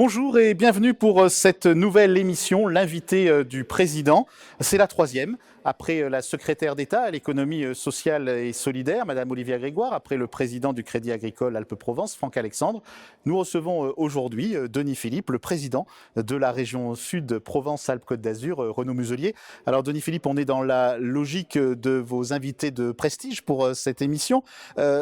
Bonjour et bienvenue pour cette nouvelle émission, l'invité du président. C'est la troisième, après la secrétaire d'État à l'économie sociale et solidaire, Madame Olivia Grégoire, après le président du Crédit Agricole Alpes-Provence, Franck Alexandre. Nous recevons aujourd'hui Denis Philippe, le président de la région Sud Provence-Alpes-Côte d'Azur, Renaud Muselier. Alors Denis Philippe, on est dans la logique de vos invités de prestige pour cette émission,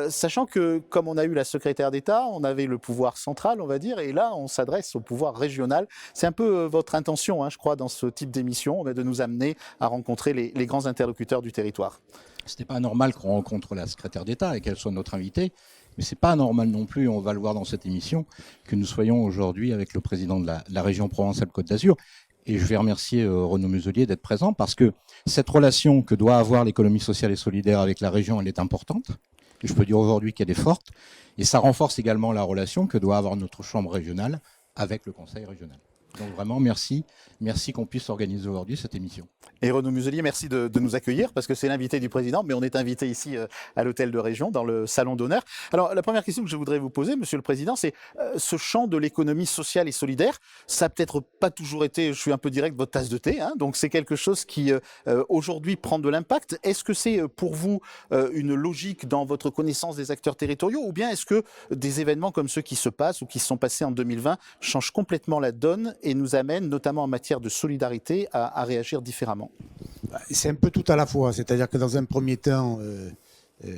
sachant que comme on a eu la secrétaire d'État, on avait le pouvoir central, on va dire, et là on s'adresse au pouvoir régional. C'est un peu votre intention, je crois, dans ce type d'émission, de nous amener à rencontrer les grands interlocuteurs du territoire. Ce n'est pas normal qu'on rencontre la secrétaire d'État et qu'elle soit notre invitée, mais ce n'est pas normal non plus, on va le voir dans cette émission, que nous soyons aujourd'hui avec le président de la région Provence-Alpes-Côte d'Azur. Et je vais remercier Renaud Muselier d'être présent parce que cette relation que doit avoir l'économie sociale et solidaire avec la région, elle est importante. Et je peux dire aujourd'hui qu'elle est forte. Et ça renforce également la relation que doit avoir notre chambre régionale avec le conseil régional. Donc vraiment, merci qu'on puisse organiser aujourd'hui cette émission. Et Renaud Muselier, merci de nous accueillir, parce que c'est l'invité du président, mais on est invité ici à l'hôtel de région, dans le salon d'honneur. Alors, la première question que je voudrais vous poser, monsieur le président, c'est ce champ de l'économie sociale et solidaire, ça n'a peut-être pas toujours été, je suis un peu direct, votre tasse de thé, donc c'est quelque chose qui, aujourd'hui, prend de l'impact. Est-ce que c'est pour vous une logique dans votre connaissance des acteurs territoriaux, ou bien est-ce que des événements comme ceux qui se passent ou qui se sont passés en 2020 changent complètement la donne et nous amènent, notamment en matière de solidarité, à réagir différemment? C'est un peu tout à la fois. C'est-à-dire que dans un premier temps,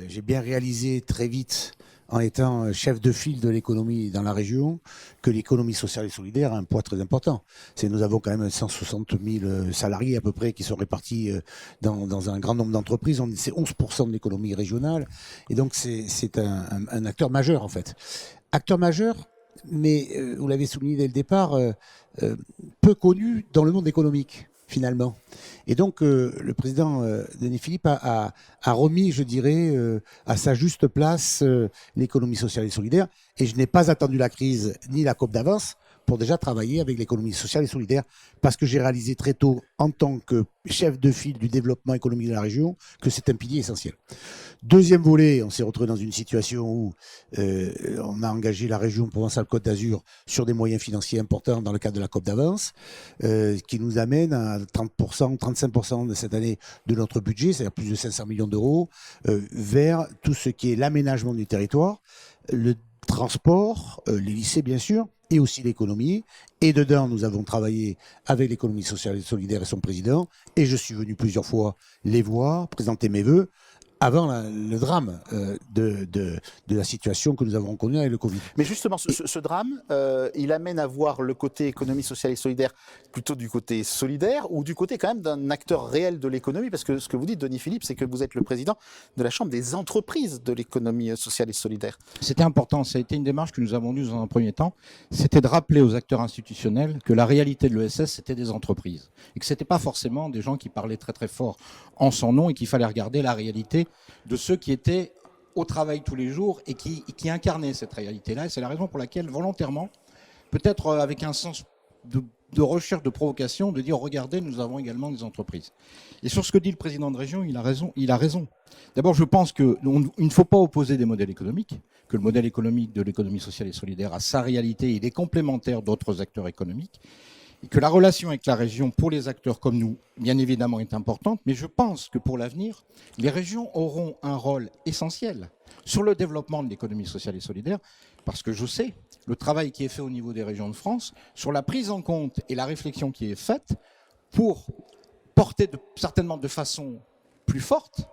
j'ai bien réalisé très vite, en étant chef de file de l'économie dans la région, que l'économie sociale et solidaire a un poids très important. Nous avons quand même 160 000 salariés à peu près qui sont répartis dans un grand nombre d'entreprises. C'est 11% de l'économie régionale. Et donc c'est un acteur majeur en fait. Acteur majeur, mais vous l'avez souligné dès le départ, peu connu dans le monde économique, finalement. Et donc, le président Denis Philippe a remis, je dirais, à sa juste place l'économie sociale et solidaire. Et je n'ai pas attendu la crise ni la COP d'avance pour déjà travailler avec l'économie sociale et solidaire, parce que j'ai réalisé très tôt, en tant que chef de file du développement économique de la région, que c'est un pilier essentiel. Deuxième volet, on s'est retrouvé dans une situation où on a engagé la région Provence-Alpes-Côte d'Azur sur des moyens financiers importants dans le cadre de la COP d'avance, qui nous amène à 30%, 35% de cette année de notre budget, c'est-à-dire plus de 500 millions d'euros, vers tout ce qui est l'aménagement du territoire, le transport, les lycées bien sûr, et aussi l'économie. Et dedans, nous avons travaillé avec l'économie sociale et solidaire et son président, et je suis venu plusieurs fois les voir, présenter mes vœux, avant le drame de la situation que nous avons connue avec le Covid. Mais justement, ce drame, il amène à voir le côté économie sociale et solidaire plutôt du côté solidaire ou du côté quand même d'un acteur réel de l'économie, parce que ce que vous dites, Denis Philippe, c'est que vous êtes le président de la Chambre des entreprises de l'économie sociale et solidaire. C'était important, ça a été une démarche que nous avons eue dans un premier temps, c'était de rappeler aux acteurs institutionnels que la réalité de l'ESS, c'était des entreprises, et que ce n'était pas forcément des gens qui parlaient très très fort en son nom, et qu'il fallait regarder la réalité de ceux qui étaient au travail tous les jours et qui incarnaient cette réalité-là. Et c'est la raison pour laquelle, volontairement, peut-être avec un sens de recherche, de provocation, de dire, regardez, nous avons également des entreprises. Et sur ce que dit le président de région, il a raison. D'abord, je pense qu'il ne faut pas opposer des modèles économiques, que le modèle économique de l'économie sociale et solidaire a sa réalité, il est complémentaire d'autres acteurs économiques, et que la relation avec la région, pour les acteurs comme nous, bien évidemment, est importante, mais je pense que pour l'avenir, les régions auront un rôle essentiel sur le développement de l'économie sociale et solidaire, parce que je sais le travail qui est fait au niveau des régions de France sur la prise en compte et la réflexion qui est faite pour porter certainement de façon plus forte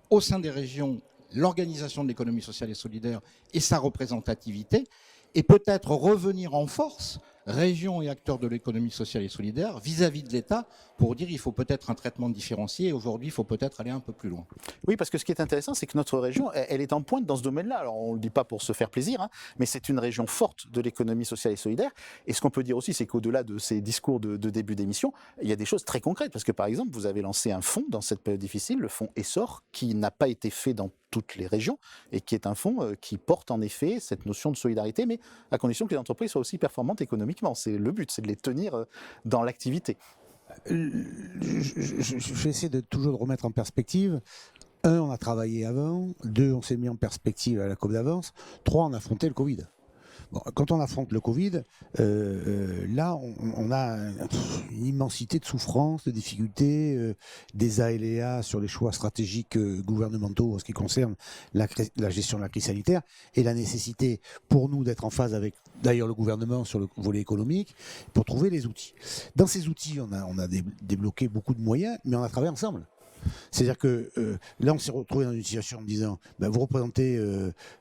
au sein des régions l'organisation de l'économie sociale et solidaire et sa représentativité, et peut-être revenir en force, régions et acteurs de l'économie sociale et solidaire, vis-à-vis de l'État, pour dire qu'il faut peut-être un traitement différencié, et aujourd'hui, il faut peut-être aller un peu plus loin. Oui, parce que ce qui est intéressant, c'est que notre région, elle est en pointe dans ce domaine-là. Alors, on ne le dit pas pour se faire plaisir, mais c'est une région forte de l'économie sociale et solidaire. Et ce qu'on peut dire aussi, c'est qu'au-delà de ces discours de début d'émission, il y a des choses très concrètes. Parce que, par exemple, vous avez lancé un fonds dans cette période difficile, le fonds Essor, qui n'a pas été fait dans toutes les régions, et qui est un fonds qui porte en effet cette notion de solidarité, mais à condition que les entreprises soient aussi performantes économiquement. C'est le but, c'est de les tenir dans l'activité. Je vais essayer de toujours remettre en perspective. 1, on a travaillé avant. 2, on s'est mis en perspective à la COP d'avance. 3, on a affronté le Covid. Bon, quand on affronte le Covid, là, on a une immensité de souffrances, de difficultés, des aléas sur les choix stratégiques gouvernementaux en ce qui concerne la gestion de la crise sanitaire et la nécessité pour nous d'être en phase avec, d'ailleurs, le gouvernement sur le volet économique pour trouver les outils. Dans ces outils, on a débloqué beaucoup de moyens, mais on a travaillé ensemble. C'est-à-dire que là, on s'est retrouvé dans une situation en disant vous représentez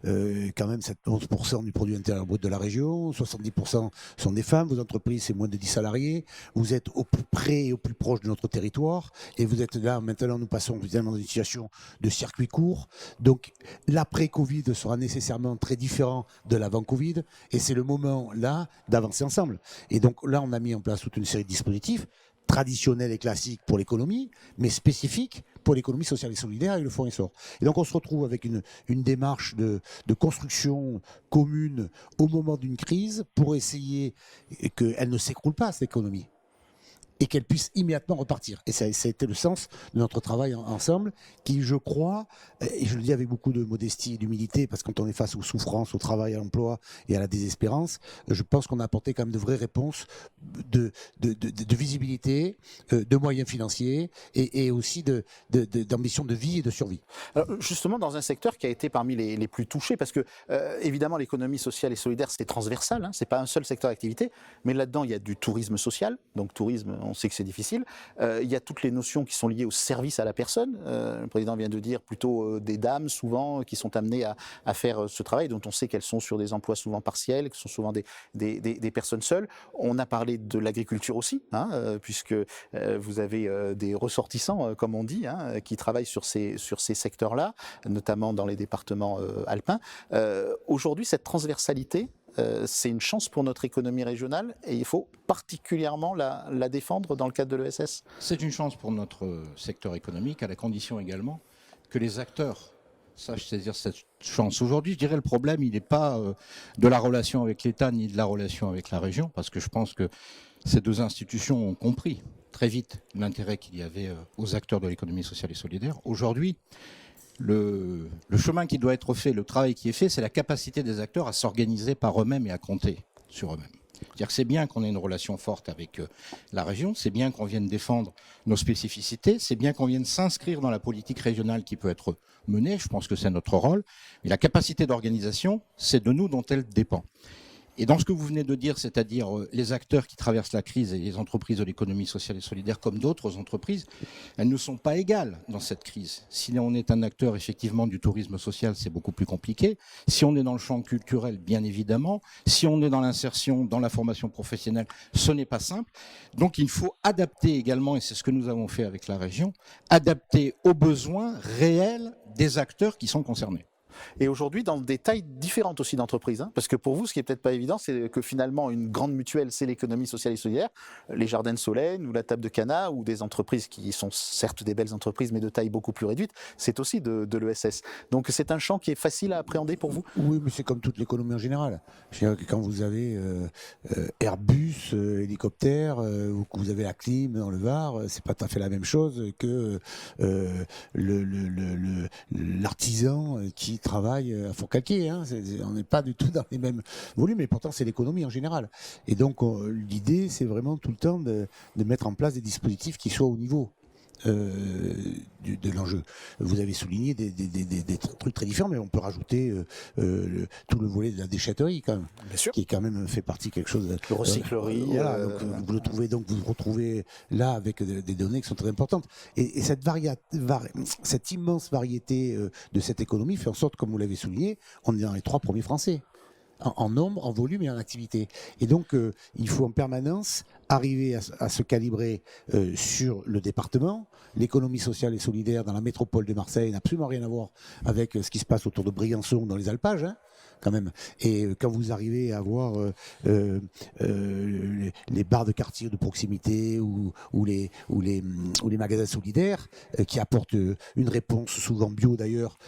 quand même 11% du produit intérieur brut de la région, 70% sont des femmes, vos entreprises, c'est moins de 10 salariés, vous êtes au plus près et au plus proche de notre territoire, et vous êtes là, maintenant, nous passons finalement dans une situation de circuit court. Donc, l'après-Covid sera nécessairement très différent de l'avant-Covid, et c'est le moment, là, d'avancer ensemble. Et donc, là, on a mis en place toute une série de dispositifs traditionnel et classique pour l'économie, mais spécifique pour l'économie sociale et solidaire avec le Fonds Essor. Et donc on se retrouve avec une démarche de construction commune au moment d'une crise pour essayer qu'elle ne s'écroule pas, cette économie, et qu'elle puisse immédiatement repartir. Et ça a été le sens de notre travail ensemble, qui, je crois, et je le dis avec beaucoup de modestie et d'humilité, parce que quand on est face aux souffrances, au travail, à l'emploi et à la désespérance, je pense qu'on a apporté quand même de vraies réponses de visibilité, de moyens financiers et aussi d'ambition de vie et de survie. Alors, justement, dans un secteur qui a été parmi les plus touchés, parce que évidemment l'économie sociale et solidaire c'est transversal, hein, c'est pas un seul secteur d'activité, mais là-dedans il y a du tourisme social, donc tourisme, on sait que c'est difficile. Il y a toutes les notions qui sont liées au service à la personne. Le président vient de dire plutôt des dames souvent qui sont amenées à faire ce travail, dont on sait qu'elles sont sur des emplois souvent partiels, qui sont souvent des personnes seules. On a parlé de l'agriculture aussi, hein, puisque vous avez des ressortissants, comme on dit, hein, qui travaillent sur ces secteurs-là, notamment dans les départements alpins. Aujourd'hui, cette transversalité, c'est une chance pour notre économie régionale et il faut particulièrement la défendre dans le cadre de l'ESS. C'est une chance pour notre secteur économique, à la condition également que les acteurs sachent saisir cette chance. Aujourd'hui, je dirais le problème, il n'est pas de la relation avec l'État ni de la relation avec la région, parce que je pense que ces deux institutions ont compris très vite l'intérêt qu'il y avait aux acteurs de l'économie sociale et solidaire. Aujourd'hui, le chemin qui doit être fait, le travail qui est fait, c'est la capacité des acteurs à s'organiser par eux-mêmes et à compter sur eux-mêmes. C'est-à-dire que c'est bien qu'on ait une relation forte avec la région, c'est bien qu'on vienne défendre nos spécificités, c'est bien qu'on vienne s'inscrire dans la politique régionale qui peut être menée, je pense que c'est notre rôle, mais la capacité d'organisation, c'est de nous dont elle dépend. Et dans ce que vous venez de dire, c'est-à-dire les acteurs qui traversent la crise et les entreprises de l'économie sociale et solidaire comme d'autres entreprises, elles ne sont pas égales dans cette crise. Si on est un acteur effectivement du tourisme social, c'est beaucoup plus compliqué. Si on est dans le champ culturel, bien évidemment. Si on est dans l'insertion, dans la formation professionnelle, ce n'est pas simple. Donc il faut adapter également, et c'est ce que nous avons fait avec la région, adapter aux besoins réels des acteurs qui sont concernés. Et aujourd'hui, dans des tailles différentes aussi d'entreprises, hein, parce que pour vous, ce qui est peut-être pas évident, c'est que finalement, une grande mutuelle, c'est l'économie sociale et solidaire, les Jardins de Solène ou la Table de Cana, ou des entreprises qui sont certes des belles entreprises, mais de taille beaucoup plus réduite, c'est aussi de l'ESS. Donc c'est un champ qui est facile à appréhender pour vous? Oui, mais c'est comme toute l'économie en général. Je veux dire que quand vous avez Airbus, hélicoptère, ou que vous avez la clim dans le Var, c'est pas tout à fait la même chose que l'artisan qui travaille à Fourcalquier. Hein. On n'est pas du tout dans les mêmes volumes, mais pourtant c'est l'économie en général. Et donc l'idée, c'est vraiment tout le temps de mettre en place des dispositifs qui soient au niveau de l'enjeu. Vous avez souligné des trucs très différents, mais on peut rajouter tout le volet de la déchetterie quand même, Bien sûr. qui quand même fait partie de quelque chose de recyclerie. Voilà, donc, vous retrouvez là avec des données qui sont très importantes. Et cette immense variété de cette économie fait en sorte, comme vous l'avez souligné, on est dans les 3 premiers Français. En nombre, en volume et en activité. Et donc, il faut en permanence arriver à se calibrer sur le département. L'économie sociale et solidaire dans la métropole de Marseille n'a absolument rien à voir avec ce qui se passe autour de Briançon dans les alpages, hein, quand même. Et quand vous arrivez à voir les bars de quartier de proximité ou les magasins solidaires qui apportent une réponse, souvent bio d'ailleurs,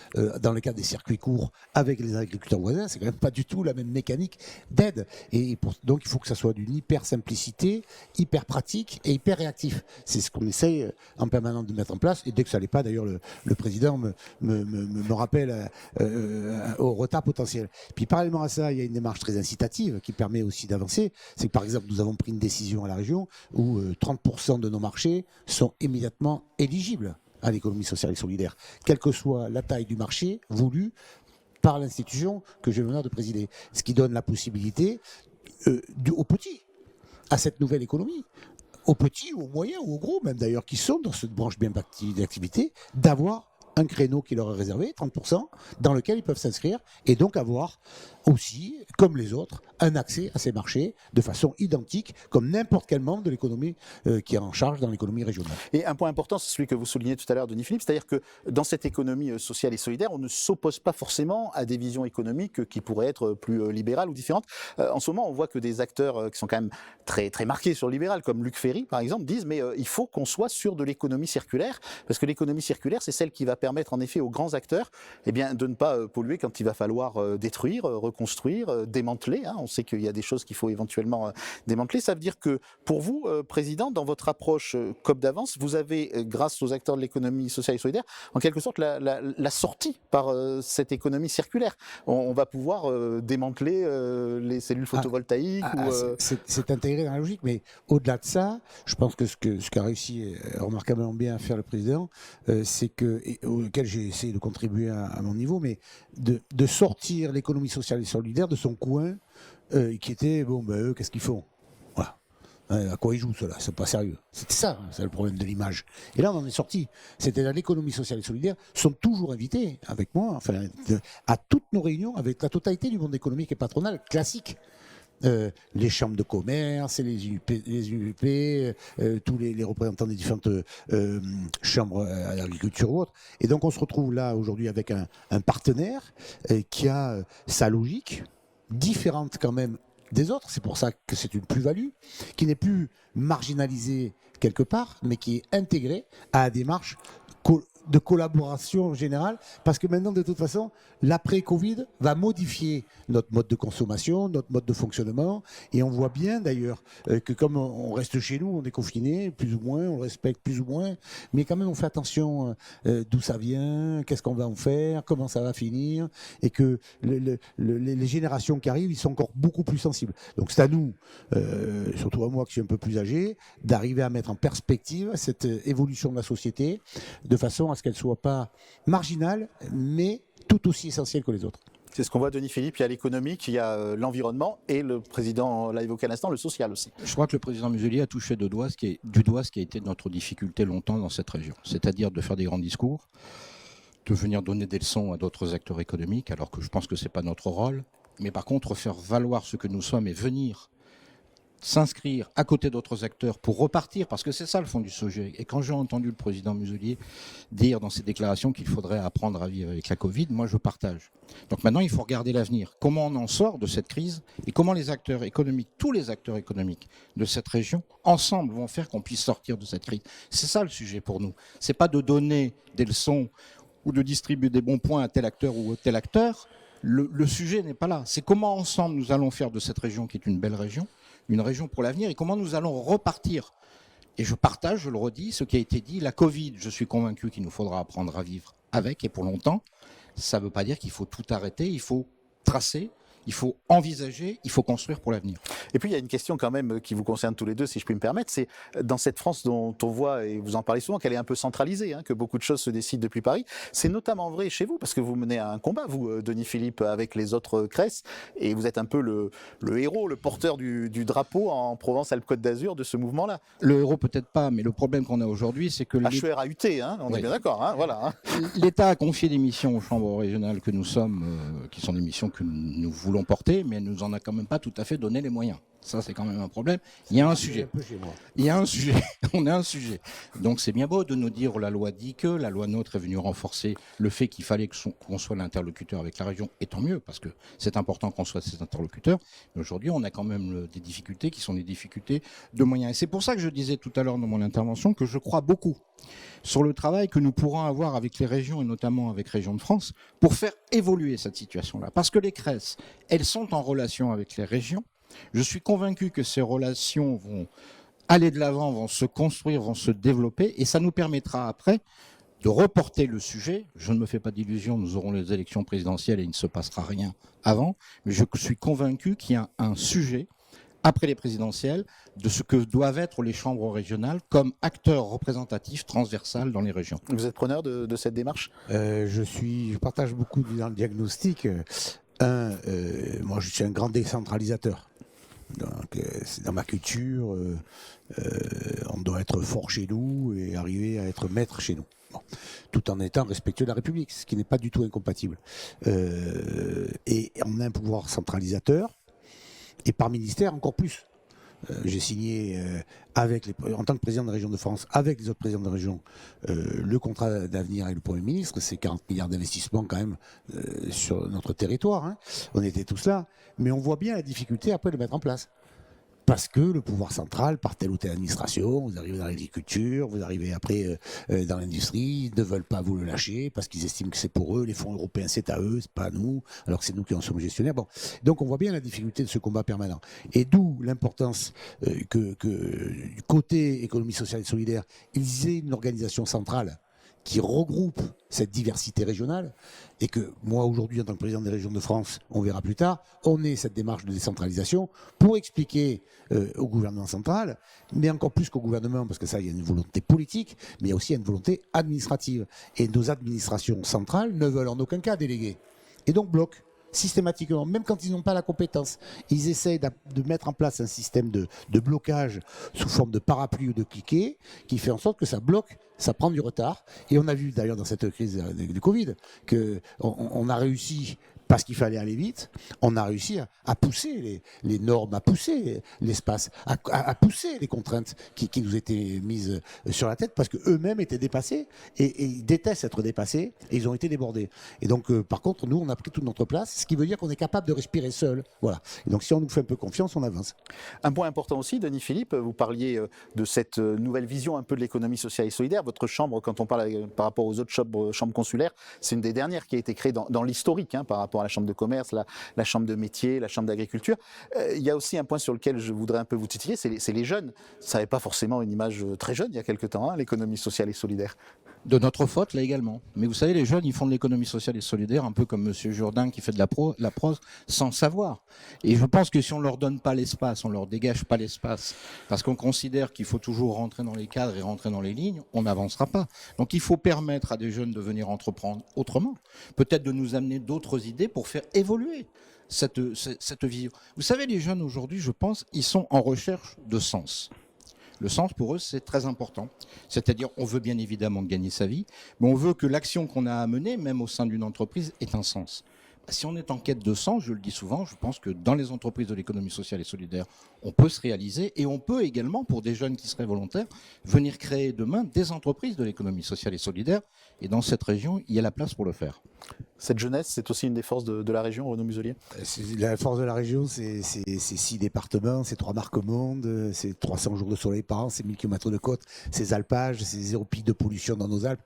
dans le cadre des circuits courts avec les agriculteurs voisins, c'est quand même pas du tout la même mécanique d'aide. Et donc il faut que ça soit d'une hyper simplicité, hyper pratique et hyper réactif. C'est ce qu'on essaye en permanence de mettre en place. Et dès que ça l'est pas, d'ailleurs, le président me rappelle au retard potentiel. Puis parallèlement à ça, il y a une démarche très incitative qui permet aussi d'avancer. C'est que par exemple, nous avons pris une décision à la région où 30% de nos marchés sont immédiatement éligibles à l'économie sociale et solidaire, quelle que soit la taille du marché voulu par l'institution que j'ai l'honneur de présider. Ce qui donne la possibilité aux petits, à cette nouvelle économie, aux petits, aux moyens ou aux gros, même d'ailleurs, qui sont dans cette branche bien d'activité, d'avoir un créneau qui leur est réservé, 30%, dans lequel ils peuvent s'inscrire et donc avoir aussi, comme les autres, un accès à ces marchés de façon identique, comme n'importe quel membre de l'économie qui est en charge dans l'économie régionale. Et un point important, c'est celui que vous soulignez tout à l'heure, Denis Philippe, c'est-à-dire que dans cette économie sociale et solidaire, on ne s'oppose pas forcément à des visions économiques qui pourraient être plus libérales ou différentes. En ce moment, on voit que des acteurs qui sont quand même très, très marqués sur le libéral, comme Luc Ferry, par exemple, disent mais il faut qu'on soit sur de l'économie circulaire, parce que l'économie circulaire, c'est celle qui va permettre en effet aux grands acteurs de ne pas polluer quand il va falloir détruire, reconstruire, démanteler. On sait qu'il y a des choses qu'il faut éventuellement démanteler. Ça veut dire que pour vous, Président, dans votre approche COP d'avance, vous avez, grâce aux acteurs de l'économie sociale et solidaire, en quelque sorte la sortie par cette économie circulaire. On va pouvoir démanteler les cellules photovoltaïques. C'est intégré dans la logique, mais au-delà de ça, je pense que ce qu'a réussi remarquablement bien à faire le Président, c'est que, auquel j'ai essayé de contribuer à mon niveau, mais de sortir l'économie sociale et solidaire de son coin, qui était, eux, qu'est-ce qu'ils font? Voilà. À quoi ils jouent, ceux-là? C'est pas sérieux. C'était ça, c'est le problème de l'image. Et là, on en est sorti. C'est-à-dire l'économie sociale et solidaire sont toujours invités, avec moi, à toutes nos réunions, avec la totalité du monde économique et patronal classique. Les chambres de commerce, les UP, tous les représentants des différentes chambres à l'agriculture ou autres. Et donc on se retrouve là aujourd'hui avec un partenaire qui a sa logique, différente quand même des autres. C'est pour ça que c'est une plus-value, qui n'est plus marginalisée quelque part, mais qui est intégrée à la démarche de collaboration générale, parce que maintenant, de toute façon, l'après-Covid va modifier notre mode de consommation, notre mode de fonctionnement, et on voit bien d'ailleurs que comme on reste chez nous, on est confiné, plus ou moins, on le respecte plus ou moins, mais quand même on fait attention d'où ça vient, qu'est-ce qu'on va en faire, comment ça va finir, et que les générations qui arrivent, ils sont encore beaucoup plus sensibles. Donc c'est à nous, surtout à moi qui suis un peu plus âgé, d'arriver à mettre en perspective cette évolution de la société, de façon à ce qu'elle ne soit pas marginale, mais tout aussi essentielle que les autres. C'est ce qu'on voit, Denis Philippe. Il y a l'économique, il y a l'environnement et le président l'a évoqué à l'instant, le social aussi. Je crois que le président Muselier a touché du doigt ce qui a été notre difficulté longtemps dans cette région, c'est-à-dire de faire des grands discours, de venir donner des leçons à d'autres acteurs économiques, alors que je pense que ce n'est pas notre rôle, mais par contre faire valoir ce que nous sommes et venir s'inscrire à côté d'autres acteurs pour repartir, parce que c'est ça le fond du sujet. Et quand j'ai entendu le président Muselier dire dans ses déclarations qu'il faudrait apprendre à vivre avec la Covid, moi je partage. Donc maintenant il faut regarder l'avenir. Comment on en sort de cette crise et comment les acteurs économiques, tous les acteurs économiques de cette région, ensemble vont faire qu'on puisse sortir de cette crise. C'est ça le sujet pour nous. C'est pas de donner des leçons ou de distribuer des bons points à tel acteur ou à tel acteur. Le sujet n'est pas là. C'est comment ensemble nous allons faire de cette région qui est une belle région, une région pour l'avenir, et comment nous allons repartir. Et je partage, je le redis, ce qui a été dit, la Covid, je suis convaincu qu'il nous faudra apprendre à vivre avec et pour longtemps. Ça ne veut pas dire qu'il faut tout arrêter, il faut tracer, il faut envisager, il faut construire pour l'avenir. Et puis il y a une question quand même qui vous concerne tous les deux, si je puis me permettre, c'est dans cette France dont on voit, et vous en parlez souvent, qu'elle est un peu centralisée, que beaucoup de choses se décident depuis Paris. C'est notamment vrai chez vous, parce que vous menez un combat, vous, Denis Philippe, avec les autres CRES, et vous êtes un peu le héros, le porteur du drapeau en Provence-Alpes-Côte d'Azur de ce mouvement-là. Le héros peut-être pas, mais le problème qu'on a aujourd'hui, c'est que... HERAUT, on est bien d'accord, voilà. L'État a confié des missions aux chambres régionales que nous sommes, qui sont des missions que nous voulons porter, mais elle nous en a quand même pas tout à fait donné les moyens. Ça, c'est quand même un problème. Il y a un sujet. Il y a un sujet. On a un sujet. Donc, c'est bien beau de nous dire la loi dit que, la loi NOTRe est venue renforcer le fait qu'il fallait qu'on soit l'interlocuteur avec la région, et tant mieux, parce que c'est important qu'on soit ces interlocuteurs. Mais aujourd'hui, on a quand même des difficultés qui sont des difficultés de moyens. Et c'est pour ça que je disais tout à l'heure dans mon intervention que je crois beaucoup sur le travail que nous pourrons avoir avec les régions, et notamment avec Régions de France, pour faire évoluer cette situation-là. Parce que les CRES, elles sont en relation avec les régions. Je suis convaincu que ces relations vont aller de l'avant, vont se construire, vont se développer, et ça nous permettra après de reporter le sujet. Je ne me fais pas d'illusions, nous aurons les élections présidentielles et il ne se passera rien avant, mais je suis convaincu qu'il y a un sujet après les présidentielles, de ce que doivent être les chambres régionales comme acteurs représentatifs transversales dans les régions. Vous êtes preneur de cette démarche? Je partage beaucoup dans le diagnostic. Moi, je suis un grand décentralisateur. Donc, c'est dans ma culture. On doit être fort chez nous et arriver à être maître chez nous. Bon. Tout en étant respectueux de la République, ce qui n'est pas du tout incompatible. Et on a un pouvoir centralisateur. Et par ministère, encore plus. J'ai signé en tant que président de la région de France, avec les autres présidents de région, le contrat d'avenir avec le Premier ministre. C'est 40 milliards d'investissements quand même sur notre territoire. Hein. On était tous là. Mais on voit bien la difficulté après de le mettre en place. Parce que le pouvoir central, par telle ou telle administration, vous arrivez dans l'agriculture, vous arrivez après dans l'industrie, ils ne veulent pas vous le lâcher parce qu'ils estiment que c'est pour eux, les fonds européens c'est à eux, c'est pas à nous, alors que c'est nous qui en sommes gestionnaires. Bon. Donc on voit bien la difficulté de ce combat permanent. Et d'où l'importance que du côté économie sociale et solidaire, ils aient une organisation centrale qui regroupe cette diversité régionale et que moi aujourd'hui en tant que président des régions de France, on verra plus tard, on ait cette démarche de décentralisation pour expliquer au gouvernement central, mais encore plus qu'au gouvernement, parce que ça il y a une volonté politique, mais il y a aussi une volonté administrative. Et nos administrations centrales ne veulent en aucun cas déléguer. Et donc bloquent systématiquement, même quand ils n'ont pas la compétence. Ils essayent de mettre en place un système de blocage sous forme de parapluie ou de cliquet qui fait en sorte que ça bloque, ça prend du retard. Et on a vu d'ailleurs dans cette crise du Covid qu'on a réussi, parce qu'il fallait aller vite, on a réussi à pousser les normes, à pousser l'espace, à pousser les contraintes qui nous étaient mises sur la tête parce qu'eux-mêmes étaient dépassés et ils détestent être dépassés et ils ont été débordés. Et donc, par contre, nous, on a pris toute notre place, ce qui veut dire qu'on est capable de respirer seul. Voilà. Et donc, si on nous fait un peu confiance, on avance. Un point important aussi, Denis Philippe, vous parliez de cette nouvelle vision un peu de l'économie sociale et solidaire. Votre chambre, quand on parle par rapport aux autres chambres consulaires, c'est une des dernières qui a été créée dans l'historique par rapport à la chambre de commerce, la chambre de métier, la chambre d'agriculture. Il y a aussi un point sur lequel je voudrais un peu vous titiller, c'est les jeunes. Ça n'avait pas forcément une image très jeune il y a quelque temps, l'économie sociale et solidaire. De notre faute, là également. Mais vous savez, les jeunes, ils font de l'économie sociale et solidaire, un peu comme M. Jourdain qui fait de la prose, sans savoir. Et je pense que si on ne leur donne pas l'espace, on ne leur dégage pas l'espace, parce qu'on considère qu'il faut toujours rentrer dans les cadres et rentrer dans les lignes, on n'avancera pas. Donc il faut permettre à des jeunes de venir entreprendre autrement. Peut-être de nous amener d'autres idées pour faire évoluer cette vision. Vous savez, les jeunes aujourd'hui, je pense, ils sont en recherche de sens. Le sens, pour eux, c'est très important. C'est-à-dire, on veut bien évidemment gagner sa vie, mais on veut que l'action qu'on a à mener, même au sein d'une entreprise, ait un sens. Si on est en quête de sens, je le dis souvent, je pense que dans les entreprises de l'économie sociale et solidaire, on peut se réaliser et on peut également, pour des jeunes qui seraient volontaires, venir créer demain des entreprises de l'économie sociale et solidaire. Et dans cette région, il y a la place pour le faire. Cette jeunesse, c'est aussi une des forces de la région, Renaud Muselier? La force de la région, c'est 6 départements, c'est 3 marques au monde, c'est 300 jours de soleil par an, c'est 1000 km de côte, c'est alpages, c'est 0 pic de pollution dans nos Alpes,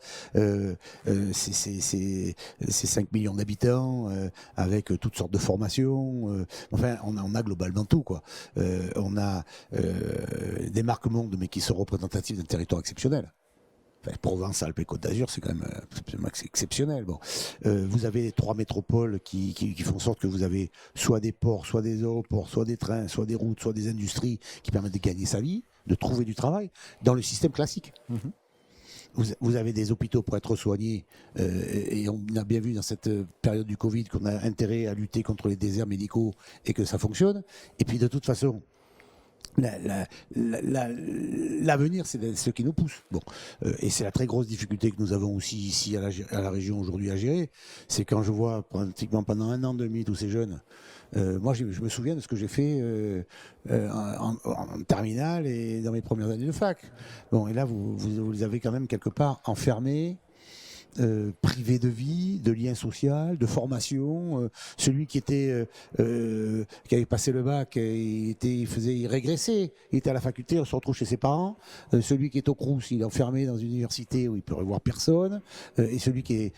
c'est 5 millions d'habitants, avec toutes sortes de formations. Enfin, on a globalement tout, quoi. On a des marques mondes, mais qui sont représentatives d'un territoire exceptionnel. Enfin, Provence, Alpes et Côte d'Azur, c'est quand même absolument exceptionnel. Bon. Vous avez 3 métropoles qui font en sorte que vous avez soit des ports, soit des aéroports, soit des trains, soit des routes, soit des industries qui permettent de gagner sa vie, de trouver du travail dans le système classique. Vous avez des hôpitaux pour être soignés et on a bien vu dans cette période du Covid qu'on a intérêt à lutter contre les déserts médicaux et que ça fonctionne. Et puis de toute façon, l'avenir, c'est ce qui nous pousse. Bon, et c'est la très grosse difficulté que nous avons aussi ici à la région aujourd'hui à gérer. C'est quand je vois pratiquement pendant 1 an et demi tous ces jeunes. Moi, je me souviens de ce que j'ai fait en terminale et dans mes premières années de fac. Bon, et là, vous les avez quand même quelque part enfermés privé de vie, de lien social, de formation. Celui qui avait passé le bac, il régressait. Il était à la faculté, on se retrouve chez ses parents. Celui qui est au Crous, il est enfermé dans une université où il peut revoir personne. Et celui qui est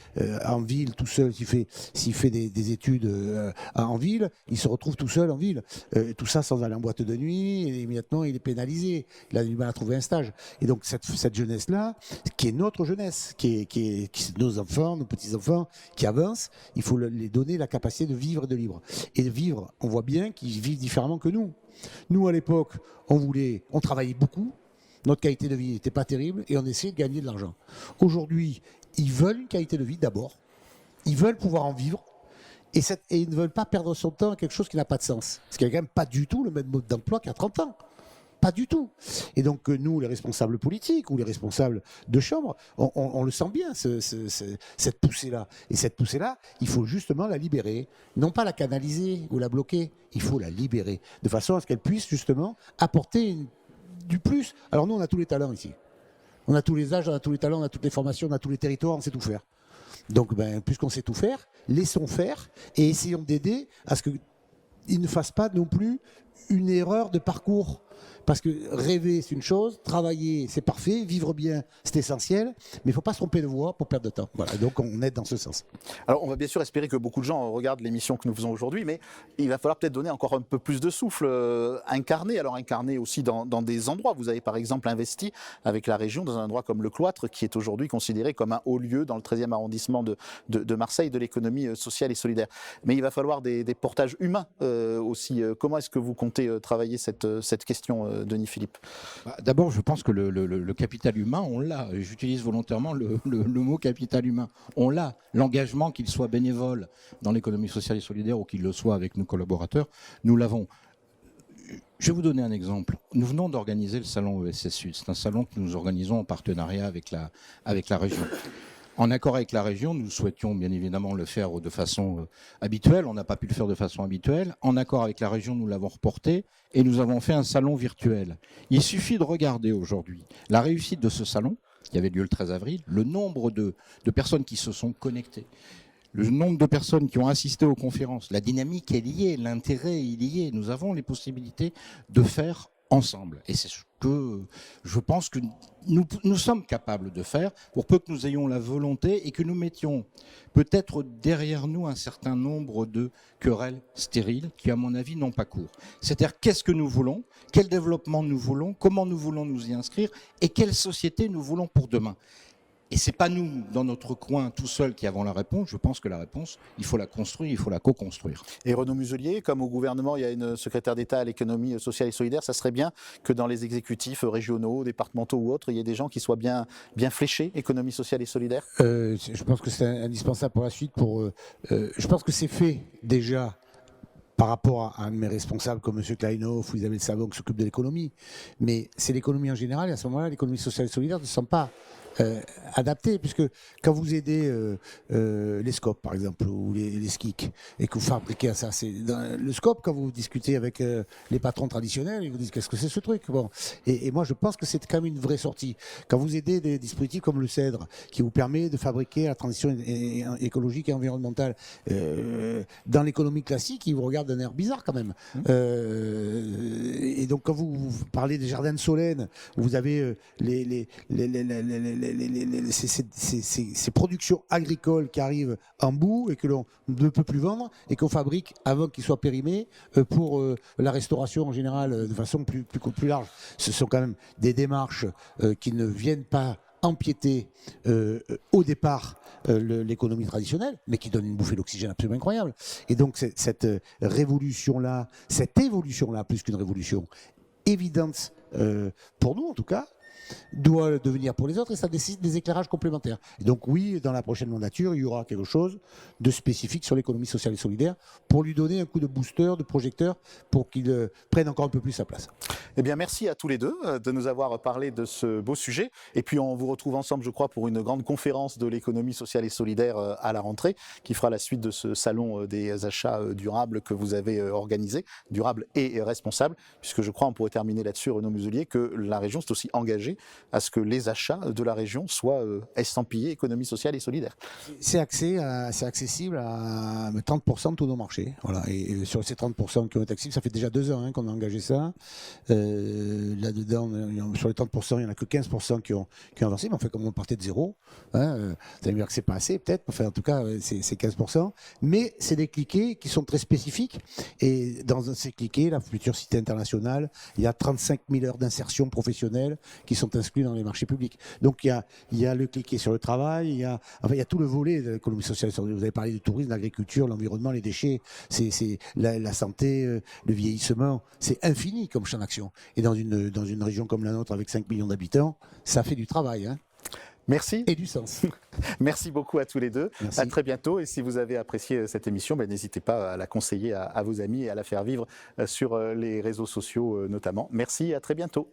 en ville tout seul, s'il fait des études en ville, il se retrouve tout seul en ville. Tout ça sans aller en boîte de nuit. Et immédiatement, il est pénalisé. Il a du mal à trouver un stage. Et donc cette jeunesse-là, qui est notre jeunesse, qui est nos enfants, nos petits-enfants, qui avancent, il faut les donner la capacité de vivre et de libre. Et de vivre, on voit bien qu'ils vivent différemment que nous. Nous, à l'époque, on travaillait beaucoup, notre qualité de vie n'était pas terrible, et on essayait de gagner de l'argent. Aujourd'hui, ils veulent une qualité de vie d'abord, ils veulent pouvoir en vivre, et ils ne veulent pas perdre son temps à quelque chose qui n'a pas de sens. Ce qui n'est quand même pas du tout le même mode d'emploi qu'il y a 30 ans. Pas du tout. Et donc nous, les responsables politiques ou les responsables de chambre, on le sent bien, cette poussée-là. Et cette poussée-là, il faut justement la libérer. Non pas la canaliser ou la bloquer, il faut la libérer. De façon à ce qu'elle puisse justement apporter du plus. Alors nous, on a tous les talents ici. On a tous les âges, on a tous les talents, on a toutes les formations, on a tous les territoires, on sait tout faire. Donc puisqu'on sait tout faire, laissons faire et essayons d'aider à ce qu'ils ne fassent pas non plus une erreur de parcours. Parce que rêver, c'est une chose, travailler, c'est parfait, vivre bien, c'est essentiel, mais il ne faut pas se tromper de voie pour perdre de temps. Voilà, donc on aide dans ce sens. Alors, on va bien sûr espérer que beaucoup de gens regardent l'émission que nous faisons aujourd'hui, mais il va falloir peut-être donner encore un peu plus de souffle, incarner aussi dans des endroits. Vous avez par exemple investi avec la région dans un endroit comme le Cloître, qui est aujourd'hui considéré comme un haut lieu dans le 13e arrondissement de Marseille, de l'économie sociale et solidaire. Mais il va falloir des portages humains aussi. Comment est-ce que vous comptez travailler cette question, Denis Philippe? D'abord, je pense que le capital humain, on l'a. J'utilise volontairement le mot capital humain. On l'a. L'engagement, qu'il soit bénévole dans l'économie sociale et solidaire ou qu'il le soit avec nos collaborateurs, nous l'avons. Je vais vous donner un exemple. Nous venons d'organiser le salon ESS Sud. C'est un salon que nous organisons en partenariat avec la région. En accord avec la région, nous souhaitions bien évidemment le faire de façon habituelle. On n'a pas pu le faire de façon habituelle. En accord avec la région, nous l'avons reporté et nous avons fait un salon virtuel. Il suffit de regarder aujourd'hui la réussite de ce salon, qui avait lieu le 13 avril, le nombre de personnes qui se sont connectées, le nombre de personnes qui ont assisté aux conférences. La dynamique est liée, l'intérêt est lié. Nous avons les possibilités de faire ensemble. Et c'est ce que je pense que nous sommes capables de faire, pour peu que nous ayons la volonté et que nous mettions peut-être derrière nous un certain nombre de querelles stériles qui, à mon avis, n'ont pas cours. C'est-à-dire, qu'est-ce que nous voulons, quel développement nous voulons, comment nous voulons nous y inscrire et quelle société nous voulons pour demain. Et ce n'est pas nous, dans notre coin, tout seuls, qui avons la réponse. Je pense que la réponse, il faut la construire, il faut la co-construire. Et Renaud Muselier, comme au gouvernement, il y a une secrétaire d'État à l'économie sociale et solidaire, ça serait bien que dans les exécutifs régionaux, départementaux ou autres, il y ait des gens qui soient bien fléchés, économie sociale et solidaire. Je pense que c'est indispensable pour la suite. Je pense que c'est fait déjà par rapport à un de mes responsables comme M. Kleinhoff ou Isabelle Savon qui s'occupe de l'économie. Mais c'est l'économie en général, et à ce moment-là, l'économie sociale et solidaire ne se sent pas adapté, puisque quand vous aidez les SCOP par exemple ou les SKIC et que vous fabriquez ça, c'est dans le SCOP, quand vous discutez avec les patrons traditionnels, ils vous disent qu'est-ce que c'est ce truc. Bon, et moi je pense que c'est quand même une vraie sortie. Quand vous aidez des dispositifs comme le CEDRE qui vous permet de fabriquer la transition écologique et environnementale dans l'économie classique, ils vous regardent d'un air bizarre quand même. Et donc quand vous parlez des jardins de Solène, vous avez ces productions agricoles qui arrivent en bout et que l'on ne peut plus vendre et qu'on fabrique avant qu'ils soient périmés pour la restauration en général de façon plus large. Ce sont quand même des démarches qui ne viennent pas empiéter au départ l'économie traditionnelle, mais qui donne une bouffée d'oxygène absolument incroyable. Et donc cette révolution-là, cette évolution-là, plus qu'une révolution, évidente pour nous en tout cas, doit le devenir pour les autres, et ça nécessite des éclairages complémentaires. Et donc oui, dans la prochaine mandature, il y aura quelque chose de spécifique sur l'économie sociale et solidaire pour lui donner un coup de booster, de projecteur, pour qu'il prenne encore un peu plus sa place. Eh bien, merci à tous les deux de nous avoir parlé de ce beau sujet. Et puis, on vous retrouve ensemble, je crois, pour une grande conférence de l'économie sociale et solidaire à la rentrée, qui fera la suite de ce salon des achats durables que vous avez organisé, durable et responsable, puisque je crois, on pourrait terminer là-dessus, Renaud Muselier, que la région s'est aussi engagée s'engager à ce que les achats de la région soient estampillés économie sociale et solidaire. C'est accessible à 30% de tous nos marchés. Voilà. Et sur ces 30% qui ont été accessibles, ça fait déjà 2 ans qu'on a engagé ça. Là-dedans, sur les 30%, il n'y en a que 15% qui ont avancé, mais enfin, comme on partait de zéro, vous allez me dire que c'est pas assez, peut-être, enfin, en tout cas, c'est 15%. Mais c'est des cliquets qui sont très spécifiques. Et dans ces cliquets, la future cité internationale, il y a 35 000 heures d'insertion professionnelle qui sont exclues dans les marchés publics. Donc, il y a le cliquet sur le travail, il y a tout le volet de l'économie sociale. Vous avez parlé du tourisme, de l'agriculture, l'environnement, les déchets, c'est la santé, le vieillissement. C'est infini comme champ d'action. Et dans une région comme la nôtre, avec 5 millions d'habitants, ça fait du travail. Merci. Et du sens. Merci beaucoup à tous les deux. Merci. À très bientôt. Et si vous avez apprécié cette émission, n'hésitez pas à la conseiller à vos amis et à la faire vivre sur les réseaux sociaux notamment. Merci et à très bientôt.